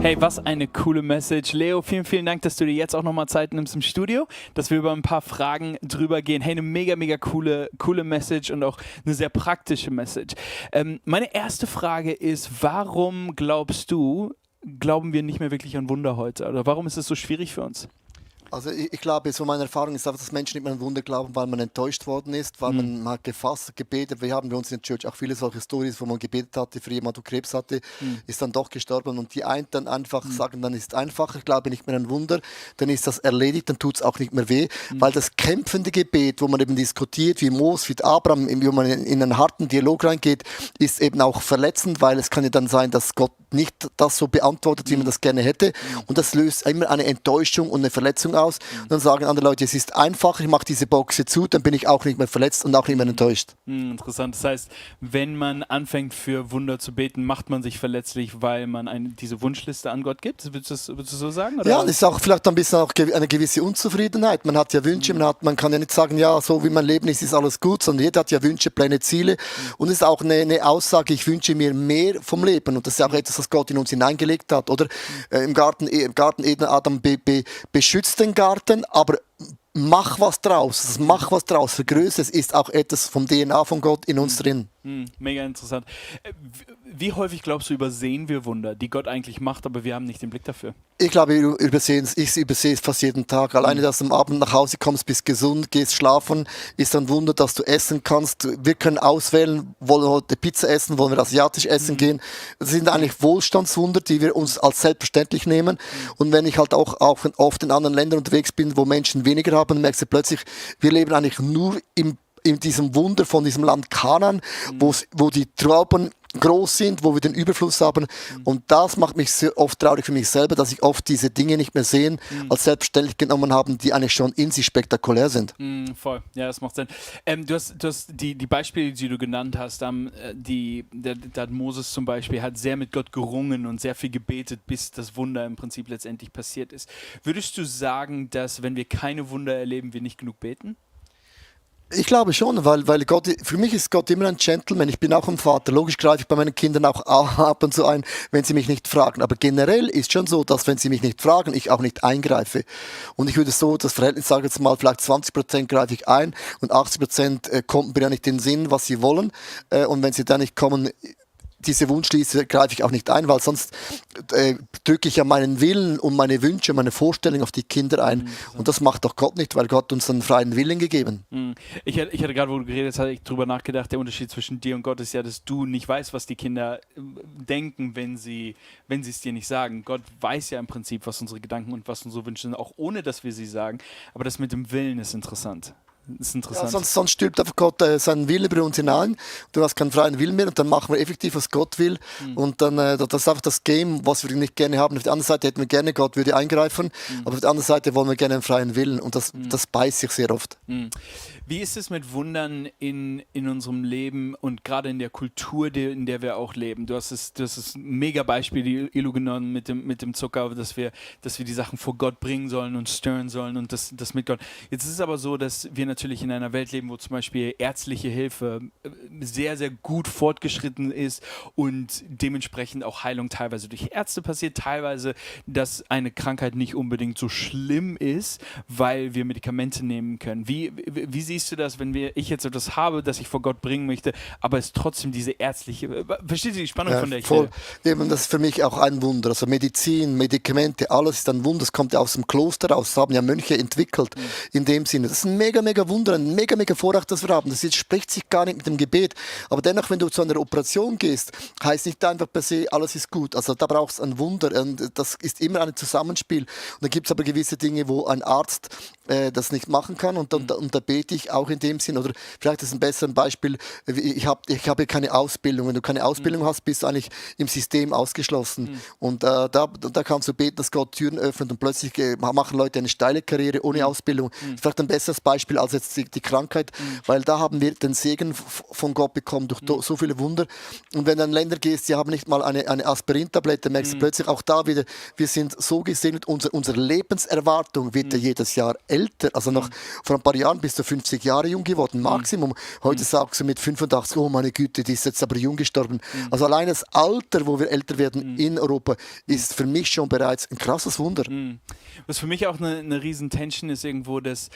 Hey, was eine coole Message. Leo, vielen, vielen Dank, dass du dir jetzt auch nochmal Zeit nimmst im Studio, dass wir über ein paar Fragen drüber gehen. Hey, eine mega, mega coole Message und auch eine sehr praktische Message. Meine erste Frage ist, warum glauben wir nicht mehr wirklich an Wunder heute? Oder warum ist es so schwierig für uns? Also ich glaube, so meine Erfahrung ist einfach, dass Menschen nicht mehr an Wunder glauben, weil man enttäuscht worden ist, weil man hat gefasst, gebetet. Wir haben bei uns in der Church auch viele solche Stories, wo man gebetet hatte für jemanden, der Krebs hatte, ist dann doch gestorben. Und die einen dann einfach sagen, dann ist es einfacher, ich glaube nicht mehr an Wunder, dann ist das erledigt, dann tut es auch nicht mehr weh. Weil das kämpfende Gebet, wo man eben diskutiert, wie Mose, wie Abraham, wie man in einen harten Dialog reingeht, ist eben auch verletzend, weil es kann ja dann sein, dass Gott nicht das so beantwortet, wie man das gerne hätte. Und das löst immer eine Enttäuschung und eine Verletzung aus. Und dann sagen andere Leute, es ist einfacher, ich mache diese Box zu, dann bin ich auch nicht mehr verletzt und auch nicht mehr enttäuscht. Interessant. Das heißt, wenn man anfängt für Wunder zu beten, macht man sich verletzlich, weil man diese Wunschliste an Gott gibt? Würdest du so sagen? Oder? Ja, das ist auch vielleicht ein bisschen auch eine gewisse Unzufriedenheit. Man hat ja Wünsche, man kann ja nicht sagen, ja, so wie mein Leben ist alles gut, sondern jeder hat ja Wünsche, Pläne, Ziele. Und es ist auch eine Aussage, ich wünsche mir mehr vom Leben. Und das ist ja auch etwas, was Gott in uns hineingelegt hat. Oder im Garten Eden, Adam beschützt den Garten, aber mach was draus, vergrößere es, ist auch etwas vom DNA von Gott in uns drin. Mega interessant. Wie häufig glaubst du, übersehen wir Wunder, die Gott eigentlich macht, aber wir haben nicht den Blick dafür? Ich glaube, ich übersehe es fast jeden Tag. Alleine, dass du am Abend nach Hause kommst, bist gesund, gehst schlafen, ist ein Wunder, dass du essen kannst. Wir können auswählen, wollen wir heute Pizza essen, wollen wir asiatisch essen gehen. Das sind eigentlich Wohlstandswunder, die wir uns als selbstverständlich nehmen. Und wenn ich halt auch oft in anderen Ländern unterwegs bin, wo Menschen weniger haben, merkst du plötzlich, wir leben eigentlich nur in diesem Wunder von diesem Land Kanaan, wo die Trauben groß sind, wo wir den Überfluss haben. Und das macht mich sehr oft traurig für mich selber, dass ich oft diese Dinge nicht mehr sehen, als selbstverständlich genommen haben, die eigentlich schon in sich spektakulär sind. Voll, ja, das macht Sinn. Du hast die Beispiele, die du genannt hast, da hat Moses zum Beispiel hat sehr mit Gott gerungen und sehr viel gebetet, bis das Wunder im Prinzip letztendlich passiert ist. Würdest du sagen, dass wenn wir keine Wunder erleben, wir nicht genug beten? Ich glaube schon, weil Gott, für mich ist Gott immer ein Gentleman. Ich bin auch ein Vater. Logisch greife ich bei meinen Kindern auch ab und zu ein, wenn sie mich nicht fragen. Aber generell ist schon so, dass wenn sie mich nicht fragen, ich auch nicht eingreife. Und ich würde so das Verhältnis sagen, jetzt mal vielleicht 20% greife ich ein und 80% kommt mir ja nicht in den Sinn, was sie wollen. Und wenn sie dann nicht kommen, diese Wunschliste greife ich auch nicht ein, weil sonst drücke ich ja meinen Willen und meine Wünsche, meine Vorstellungen auf die Kinder ein. Und das macht doch Gott nicht, weil Gott uns einen freien Willen gegeben. Ich hatte gerade, wo du geredet hast, hatte ich drüber nachgedacht, der Unterschied zwischen dir und Gott ist ja, dass du nicht weißt, was die Kinder denken, wenn sie es dir nicht sagen. Gott weiß ja im Prinzip, was unsere Gedanken und was unsere Wünsche sind, auch ohne, dass wir sie sagen. Aber das mit dem Willen ist interessant. Ja, sonst stülpt einfach Gott seinen Willen über uns hinein. Du hast keinen freien Willen mehr und dann machen wir effektiv, was Gott will. Und dann, das ist einfach das Game, was wir nicht gerne haben. Auf der anderen Seite hätten wir gerne, Gott würde eingreifen, aber auf der anderen Seite wollen wir gerne einen freien Willen und das beißt sich sehr oft. Wie ist es mit Wundern in unserem Leben und gerade in der Kultur, in der wir auch leben? Du hast das mega Beispiel, die Ilu genommen mit dem Zucker, dass wir die Sachen vor Gott bringen sollen und stören sollen und das mit Gott. Jetzt ist es aber so, dass wir natürlich in einer Welt leben, wo zum Beispiel ärztliche Hilfe sehr, sehr gut fortgeschritten ist und dementsprechend auch Heilung teilweise durch Ärzte passiert, teilweise, dass eine Krankheit nicht unbedingt so schlimm ist, weil wir Medikamente nehmen können. Wie siehst du das, wenn ich jetzt etwas habe, das ich vor Gott bringen möchte, aber es trotzdem diese ärztliche... Verstehst du die Spannung, von der ich rede? Eben, das ist für mich auch ein Wunder. Also Medizin, Medikamente, alles ist ein Wunder. Das kommt ja aus dem Kloster raus. Das haben ja Mönche entwickelt in dem Sinne. Das ist ein mega, mega Wunder, ein mega, mega Vorrecht, das wir haben. Das jetzt spricht sich gar nicht mit dem Gebet. Aber dennoch, wenn du zu einer Operation gehst, heißt nicht einfach per se, alles ist gut. Also da brauchst du ein Wunder. Und das ist immer ein Zusammenspiel. Und dann gibt es aber gewisse Dinge, wo ein Arzt das nicht machen kann und da bete ich auch in dem Sinn, oder vielleicht ist ein besseres Beispiel, ich habe keine Ausbildung. Wenn du keine Ausbildung hast, bist du eigentlich im System ausgeschlossen. Und da kannst du beten, dass Gott Türen öffnet und plötzlich machen Leute eine steile Karriere ohne Ausbildung. Das ist vielleicht ein besseres Beispiel als jetzt die Krankheit, weil da haben wir den Segen von Gott bekommen durch so viele Wunder. Und wenn du in Länder gehst, die haben nicht mal eine Aspirintablette, merkst du plötzlich auch da wieder, wir sind so gesegnet, unsere Lebenserwartung wird ja jedes Jahr älter. Also noch vor ein paar Jahren bist du 50 Jahre jung geworden, Maximum. Heute sagst du mit 85, oh meine Güte, die ist jetzt aber jung gestorben. Also allein das Alter, wo wir älter werden in Europa, ist für mich schon bereits ein krasses Wunder. Was für mich auch eine riesen Tension ist irgendwo, dass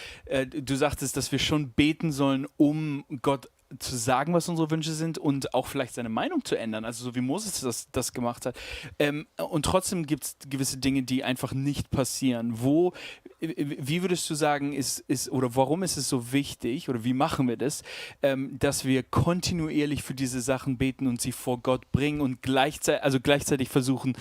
du sagtest, dass wir schon beten sollen, um Gott zu sagen, was unsere Wünsche sind und auch vielleicht seine Meinung zu ändern, also so wie Moses das gemacht hat. Und trotzdem gibt es gewisse Dinge, die einfach nicht passieren. Wie würdest du sagen, oder warum ist es so wichtig, oder wie machen wir das, dass wir kontinuierlich für diese Sachen beten und sie vor Gott bringen und gleichzeitig versuchen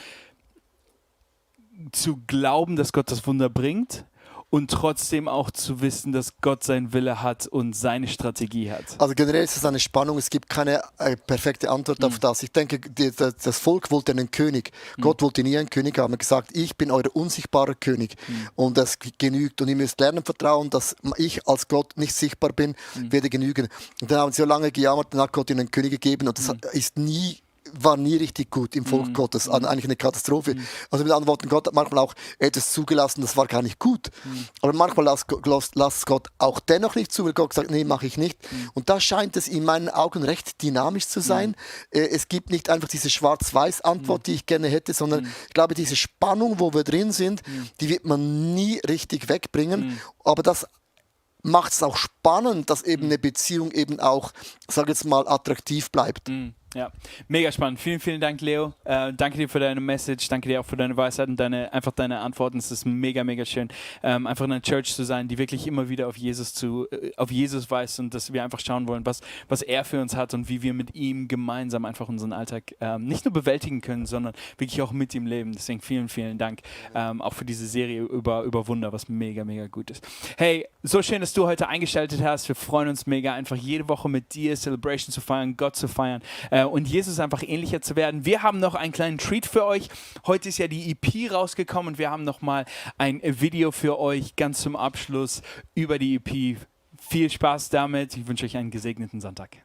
zu glauben, dass Gott das Wunder bringt? Und trotzdem auch zu wissen, dass Gott seinen Wille hat und seine Strategie hat. Also generell ist es eine Spannung, es gibt keine perfekte Antwort auf das. Ich denke, das Volk wollte einen König. Gott wollte nie einen König haben. Er hat gesagt, ich bin euer unsichtbarer König. Und das genügt. Und ihr müsst lernen, vertrauen, dass ich als Gott nicht sichtbar bin, werde genügen. Und dann haben sie so lange gejammert, dann hat Gott ihnen einen König gegeben. Und das war nie richtig gut im Volk Gottes, eigentlich eine Katastrophe. Also mit anderen Worten, Gott hat manchmal auch etwas zugelassen, das war gar nicht gut. Aber manchmal lasst Gott auch dennoch nicht zu, weil Gott sagt, nee, mache ich nicht. Und da scheint es in meinen Augen recht dynamisch zu sein. Es gibt nicht einfach diese Schwarz-Weiß-Antwort, die ich gerne hätte, sondern ich glaube, diese Spannung, wo wir drin sind, die wird man nie richtig wegbringen. Aber das macht es auch spannend, dass eben eine Beziehung eben auch, sag jetzt mal, attraktiv bleibt. Ja, mega spannend. Vielen, vielen Dank, Leo. Danke dir für deine Message, danke dir auch für deine Weisheit und deine Antworten. Es ist mega, mega schön, einfach in einer Church zu sein, die wirklich immer wieder auf Jesus weist und dass wir einfach schauen wollen, was er für uns hat und wie wir mit ihm gemeinsam einfach unseren Alltag nicht nur bewältigen können, sondern wirklich auch mit ihm leben. Deswegen vielen, vielen Dank auch für diese Serie über Wunder, was mega, mega gut ist. Hey, so schön, dass du heute eingeschaltet hast. Wir freuen uns mega, einfach jede Woche mit dir Celebration zu feiern, Gott zu feiern. Und Jesus einfach ähnlicher zu werden. Wir haben noch einen kleinen Treat für euch. Heute ist ja die EP rausgekommen und wir haben nochmal ein Video für euch ganz zum Abschluss über die EP. Viel Spaß damit. Ich wünsche euch einen gesegneten Sonntag.